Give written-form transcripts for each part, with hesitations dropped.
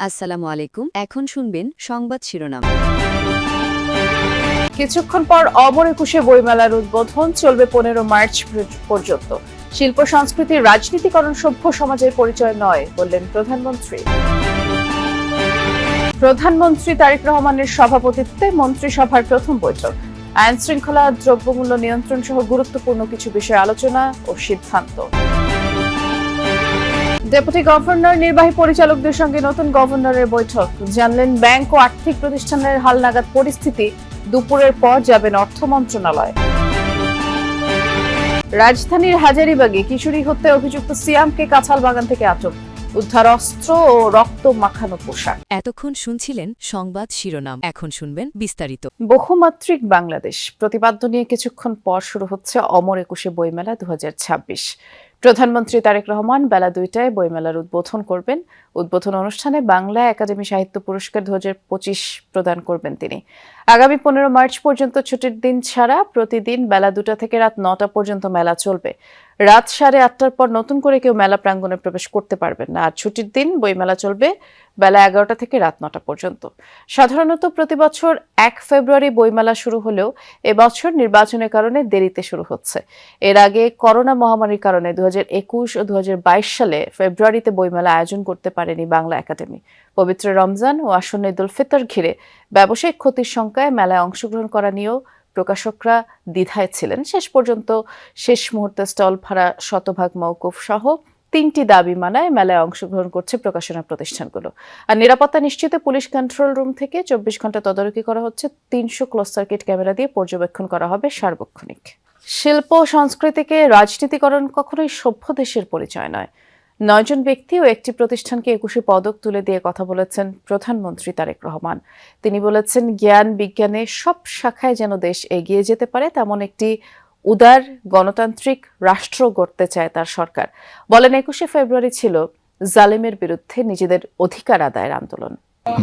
আসসালামু আলাইকুম। এখন শুনবেন সংবাদ শিরোনাম। কিছুক্ষণ পর অমর একুশে বইমেলার উদ্বোধন চলবে 15 মার্চ পর্যন্ত। শিল্প সংস্কৃতির রাজনীতিকরণ সভ্য সমাজের পরিচয় নয় বললেন প্রধানমন্ত্রী। প্রধানমন্ত্রী তারেক রহমানের সভাপতিত্বে মন্ত্রিসভার প্রথম বৈঠক। আইন শৃঙ্খলা, দ্রব্যমূল্য নিয়ন্ত্রণ সহ গুরুত্বপূর্ণ কিছু বিষয়ে আলোচনা ও সিদ্ধান্ত। ডেপুটি গভর্নর নির্বাহী পরিচালকদের সঙ্গে নতুন গভর্নরের বৈঠক। জানলেন ব্যাংক ও আর্থিক প্রতিষ্ঠানের হালনাগাদ পরিস্থিতি। দুপুরের পর যাবেন অর্থ মন্ত্রণালয়। রাজধানীর হাজারীবাগে কিশোরী হত্যায় অভিযুক্ত সিয়ামকে কাঁঠাল বাগান থেকে আটক। উদ্ধার অস্ত্র ও রক্ত মাখানো পোশাক। এতক্ষণ শুনছিলেন সংবাদ শিরোনাম। এখন শুনবেন বিস্তারিত। বহুমাত্রিক বাংলাদেশ প্রতিপাদ্য নিয়ে কিছুক্ষণ পর শুরু হচ্ছে অমর একুশে বইমেলা 2026। প্রধানমন্ত্রী তারেক রহমান বেলা 2টায় বইমেলার উদ্বোধন করবেন। উদ্বোধন অনুষ্ঠানে বাংলা একাডেমি সাহিত্য পুরস্কার 2025 প্রদান করবেন তিনি। আগামী 15 মার্চ পর্যন্ত ছুটির দিন ছাড়া প্রতিদিন বেলা 2টা থেকে রাত 9টা পর্যন্ত মেলা চলবে। রাত 8:30টার পর নতুন করে কেউ মেলা প্রাঙ্গণে প্রবেশ করতে পারবেন না। আর ছুটির দিন বইমেলা চলবে বেলা 11টা থেকে রাত 9টা পর্যন্ত। সাধারণত প্রতি বছর 1 ফেব্রুয়ারি বইমেলা শুরু হলেও এবছর নির্বাচনের কারণে দেরিতে শুরু হচ্ছে। এর আগে করোনা মহামারীর কারণে 2021 ও 2022 সালে ফেব্রুয়ারিতে বইমেলা আয়োজন করতে পারেনি বাংলা একাডেমি। পবিত্র রমজান ও আসন্ন ঈদুল ফিতর ঘিরে ব্যবসায়িক ক্ষতির শঙ্কায় মেলায় অংশগ্রহণ করা নিয়েও প্রকাশকরা দ্বিধায় ছিলেন। শেষ পর্যন্ত শেষ মুহূর্তে স্টল ভাড়া শতভাগ মওকুফ সহ 3টি দাবি মানায় মেলায় অংশগ্রহণ করছে প্রকাশনা প্রতিষ্ঠানগুলো। আর নিরাপত্তা নিশ্চিতে পুলিশ কন্ট্রোল রুম থেকে 24 ঘন্টা তদারকি করা হচ্ছে। 300 ক্লোজ সার্কিট ক্যামেরা দিয়ে পর্যবেক্ষণ করা হবে সার্বক্ষণিক। শিল্প সংস্কৃতিকে রাজনীতিকরণ কখনোই সভ্য দেশের পরিচয় নয়। 9 জন ব্যক্তি ও একটি প্রতিষ্ঠানকে 21 পদক তুলে দিয়ে কথা বলেছেন প্রধানমন্ত্রী তারেক রহমান। তিনি বলেছেন, জ্ঞান বিজ্ঞানে সব শাখায় যেন দেশ এগিয়ে যেতে পারে তেমন একটি উদার গণতান্ত্রিক রাষ্ট্র গড়তে চায় তার সরকার। বলেন, 21শে ফেব্রুয়ারি ছিল জালেমের বিরুদ্ধে নিজেদের অধিকার আদায়ের আন্দোলন।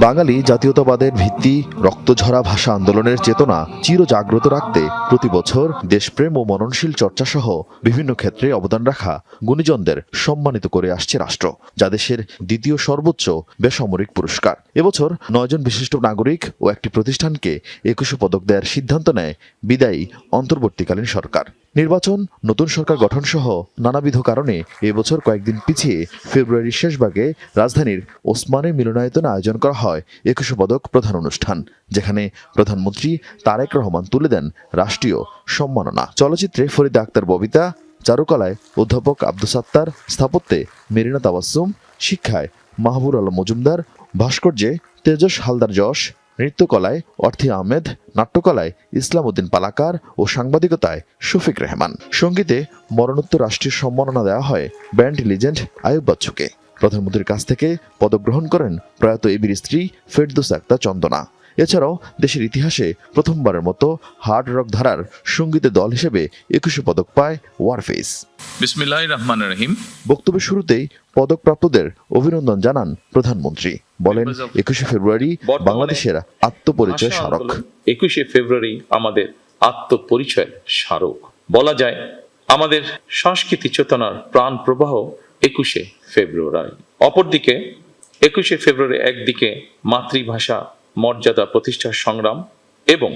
বাঙালি জাতীয়তাবাদের ভিত্তি রক্তঝরা ভাষা আন্দোলনের চেতনা চিরজাগ্রত রাখতে প্রতি বছর দেশপ্রেম ও মননশীল চর্চা সহ বিভিন্ন ক্ষেত্রে অবদান রাখা গুণীজনদের সম্মানিত করে আসছে রাষ্ট্র, যা দেশের দ্বিতীয় সর্বোচ্চ বেসামরিক পুরস্কার। এবছর 9 জন বিশিষ্ট নাগরিক ও একটি প্রতিষ্ঠানকে 21 পদক দেওয়ার সিদ্ধান্ত নেয় বিদায়ী অন্তর্বর্তীকালীন সরকার। নির্বাচন, নতুন সরকার গঠন সহ নানাবিধ কারণে এবছর কয়েকদিন পিছিয়ে ফেব্রুয়ারির শেষ ভাগে রাজধানীর ওসমানী মিলনায়তনে আয়োজন করা হয় 21 পদক প্রধান অনুষ্ঠান, যেখানে প্রধানমন্ত্রী তারেক রহমান তুলে দেন রাষ্ট্রীয় সম্মাননা। চলচ্চিত্রে ফরিদা আক্তার ববিতা, চারুকলায় অধ্যাপক আব্দুস সাত্তার, স্থাপত্যে মেরিনা তাবাসসুম, শিক্ষায় মাহবুর আলম মজুমদার, ভাস্কর্যে তেজস হালদার যশ, নৃত্যকলায় অর্থী আহমেদ, নাট্যকলায় ইসলাম উদ্দিন পালাকার ও সাংবাদিকতায় শফিক রেহমান। সঙ্গীতে মরণোত্তর রাষ্ট্রীয় সম্মাননা দেওয়া হয় ব্যান্ড লিজেন্ড আয়ুব বাচ্চুকে। প্রধানমন্ত্রীর কাছ থেকে পদক গ্রহণ করেন প্রয়াত এবির স্ত্রী ফেরদৌস আক্তার চন্দনা। এছাড়াও দেশের ইতিহাসে প্রথমবারের মতো হার্ড রক ধারার সঙ্গীতের দল হিসেবে 21 পদক পায় ওয়ারফেস। বিসমিল্লাহির রহমানির রহিম। বক্তব্যের শুরুতেই পদকপ্রাপ্তদের অভিনন্দন জানান প্রধানমন্ত্রী। বলেন, 21 ফেব্রুয়ারি বাংলাদেশের আত্মপরিচয় স্মারক। 21 ফেব্রুয়ারি আমাদের আত্মপরিচয় স্মারক। বলা যায় আমাদের সংস্কৃতি চেতনার প্রাণ প্রবাহ 21 ফেব্রুয়ারি। অপরদিকে 21 ফেব্রুয়ারি একদিকে মাতৃভাষা মর্যাদা প্রতিষ্ঠার সংগ্রাম এবং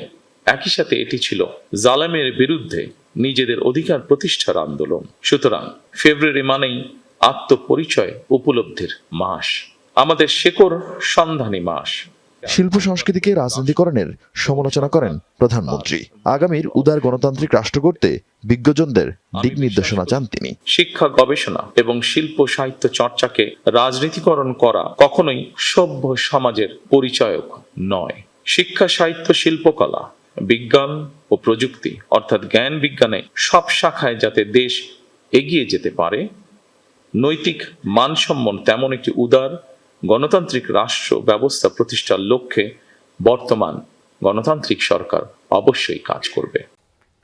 একই সাথে এটি ছিল জালেমের বিরুদ্ধে নিজেদের অধিকার প্রতিষ্ঠার আন্দোলন। সুতরাং ফেব্রুয়ারি মানেই আত্মপরিচয় উপলব্ধির মাস, আমাদের শেকড় সন্ধানী মাস। শিল্প সংস্কৃতিকে রাজনীতিকরণের সমালোচনা করেন প্রধানমন্ত্রী। আগামীর উদার গণতান্ত্রিক রাষ্ট্র গড়তে বিজ্ঞজনদের দিক নির্দেশনা চান তিনি। শিক্ষা, গবেষণা এবং শিল্প সাহিত্য চর্চাকে রাজনীতিকরণ করা কখনোই সভ্য সমাজের পরিচায়ক নয়। শিক্ষা, সাহিত্য, শিল্পকলা, বিজ্ঞান ও প্রযুক্তি অর্থাৎ জ্ঞান বিজ্ঞানে সব শাখায় যাতে দেশ এগিয়ে যেতে পারে, নৈতিক মানসম্পন্ন তেমন একটি উদার গণতান্ত্রিক রাষ্ট্র ব্যবস্থা প্রতিষ্ঠার লক্ষ্যে বর্তমান গণতান্ত্রিক সরকার অবশ্যই কাজ করবে।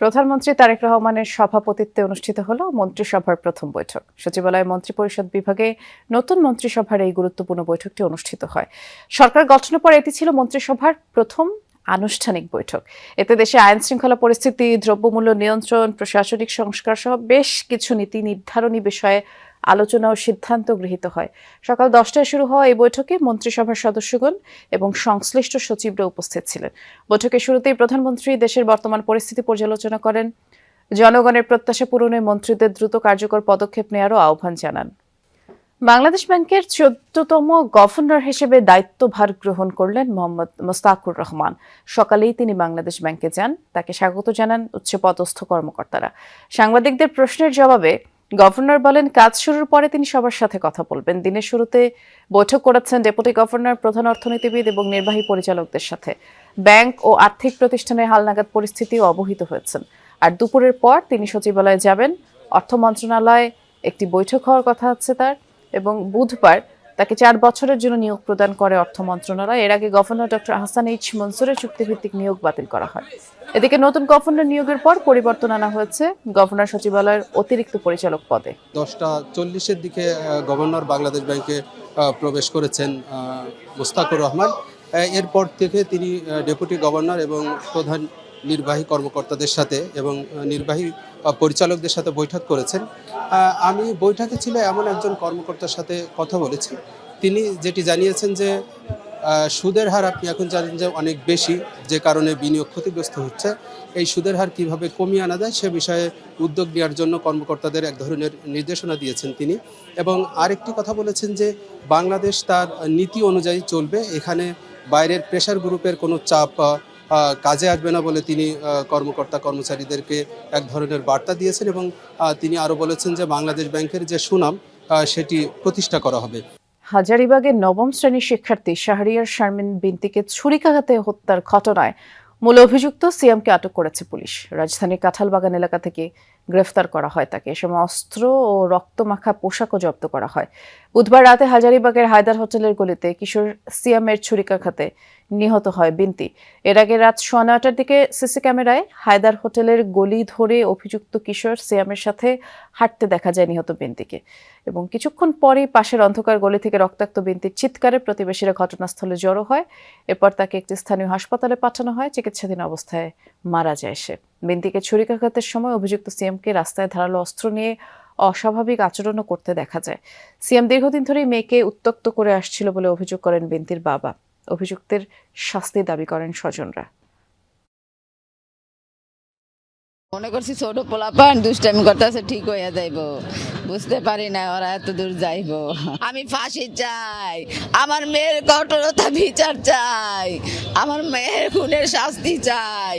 প্রধানমন্ত্রী তারেক রহমানের সভাপতিত্বে অনুষ্ঠিত হলো মন্ত্রিসভার প্রথম বৈঠক। সচিবালয় মন্ত্রিপরিষদ বিভাগে নতুন মন্ত্রিসভার এই গুরুত্বপূর্ণ বৈঠকটি অনুষ্ঠিত হয়। সরকার গঠনের পর এটি ছিল মন্ত্রিসভার প্রথম আনুষ্ঠানিক বৈঠক। এতে দেশে আইন শৃঙ্খলা পরিস্থিতি, দ্রব্যমূল্য নিয়ন্ত্রণ, প্রশাসনিক সংস্কার সহ বেশ কিছু নীতি নির্ধারণী বিষয়ে আলোচনা ও সিদ্ধান্ত গৃহীত হয়। সকাল 10টায় শুরু হওয়া এই বৈঠকে মন্ত্রিসভার সদস্যগণ এবং সংশ্লিষ্ট সচিবরা উপস্থিত ছিলেন। বৈঠকের শুরুতেই প্রধানমন্ত্রী দেশের বর্তমান পরিস্থিতি পর্যালোচনা করেন। জনগণের প্রত্যাশা পূরণে মন্ত্রীদের দ্রুত কার্যকর পদক্ষেপ নেওয়ারও আহ্বান জানান। বাংলাদেশ ব্যাংকের 14তম গভর্নর হিসেবে দায়িত্বভার গ্রহণ করলেন মোহাম্মদ মোস্তাকুর রহমান। সকালেই তিনি বাংলাদেশ ব্যাংকে যান। তাকে স্বাগত জানান উচ্চপদস্থ কর্মকর্তারা। সাংবাদিকদের প্রশ্নের জবাবে গভর্নর বলেন, কাজ শুরুর পরে তিনি সবার সাথে কথা বলবেন। দিনের শুরুতে বৈঠক করেছেন ডেপুটি গভর্নর, প্রধান অর্থনীতিবিদ এবং নির্বাহী পরিচালকদের সাথে। ব্যাংক ও আর্থিক প্রতিষ্ঠানের হালনাগাদ পরিস্থিতিও অবহিত হয়েছেন। আর দুপুরের পর তিনি সচিবালয়ে যাবেন। অর্থ মন্ত্রণালয়ে একটি বৈঠক হওয়ার কথা আছে তার, এবং বুধবার তাকে 4 বছরের জন্য নিয়োগ প্রদান করে অর্থ মন্ত্রণালয়। এর আগে গভর্নর ডক্টর আহসান এইচ মনসুরের চুক্তিভিত্তিক নিয়োগ বাতিল করা হয়। এদিকে নতুন গভর্নর নিয়োগের পর পরিবর্তন আনা হয়েছে গভর্নর সচিবালয়ের অতিরিক্ত পরিচালক পদে। 10টা 40-এর দিকে গভর্নর বাংলাদেশ ব্যাংকে প্রবেশ করেছেন মোস্তাকুর রহমান। এরপর থেকে তিনি ডেপুটি গভর্নর এবং প্রধান নির্বাহী কর্মকর্তাদের সাথে এবং নির্বাহী পরিচালকদের সাথে বৈঠক করেছেন। আমি বৈঠকে ছিল এমন একজন কর্মকর্তার সাথে কথা বলেছি। তিনি যেটি জানিয়েছেন যে সুদের হার আপনি এখন জানেন যে অনেক বেশি, যে কারণে বিনিয়োগ ক্ষতিগ্রস্ত হচ্ছে। এই সুদের হার কীভাবে কমিয়ে আনা যায় সে বিষয়ে উদ্যোগ নেওয়ার জন্য কর্মকর্তাদের এক ধরনের নির্দেশনা দিয়েছেন তিনি। এবং আরেকটি কথা বলেছেন যে বাংলাদেশ তার নীতি অনুযায়ী চলবে, এখানে বাইরের প্রেশার গ্রুপের কোনো চাপ কাজে আসবে না বলে তিনি কর্মকর্তা কর্মচারীদেরকে এক ধরনের বার্তা দিয়েছেন। এবং তিনি আরও বলেছেন যে বাংলাদেশ ব্যাংকের যে সুনাম সেটি প্রতিষ্ঠা করা হবে। হাজারীবাগের 9ম শ্রেণীর শিক্ষার্থী শাহরিয়ার শারমিন বিনতিকে ছুরিকাঘাতে হত্যার ঘটনায় মূল অভিযুক্ত সিয়ামকে আটক করেছে পুলিশ। রাজধানীর কাঁঠালবাগান এলাকা থেকে গ্রেফতার করা হয় তাকে। এ সময় অস্ত্র ও রক্তমাখা পোশাকও জব্দ করা হয়। বুধবার রাতে হাজারীবাগের হায়দার হোটেলের গলিতে কিশোর সিয়ামের ছুরিকাঘাতে নিহত হয় বিনতি। এর আগে রাত 9:15টার দিকে সিসি ক্যামেরায় হায়দার হোটেলের গলি ধরে অভিযুক্ত কিশোর সিয়ামের সাথে হাঁটতে দেখা যায় নিহত বিনতিকে, এবং কিছুক্ষণ পরেই পাশের অন্ধকার গলি থেকে রক্তাক্ত বিনতির চিৎকারে প্রতিবেশীরা ঘটনাস্থলে জড়ো হয়। এরপর তাকে একটি স্থানীয় হাসপাতালে পাঠানো হয়। চিকিৎসাধীন অবস্থায় মারা যায় সে। বিনতিকে ছুরিকাঘাতের সময় অভিযুক্ত সিএমকে রাস্তায় ধারালো অস্ত্র নিয়ে অস্বাভাবিক আচরণও করতে দেখা যায়। সিএম দীর্ঘদিন ধরেই মেয়েকে উত্ত্যক্ত করে আসছিল বলে অভিযোগ করেন বিনতির বাবা। অভিযুক্তের শাস্তি দাবি করেন স্বজনরা। মনে করছি ছোট পোলাপান দুষ্টামি করতেছে, ঠিক হইয়া যাইব, বুঝতে পারি না ওরা এত দূর যাইব। আমি ফাঁসি চাই, আমার মেয়ের কঠোরতা বিচার চাই, আমার মেয়ের খুনের শাস্তি চাই।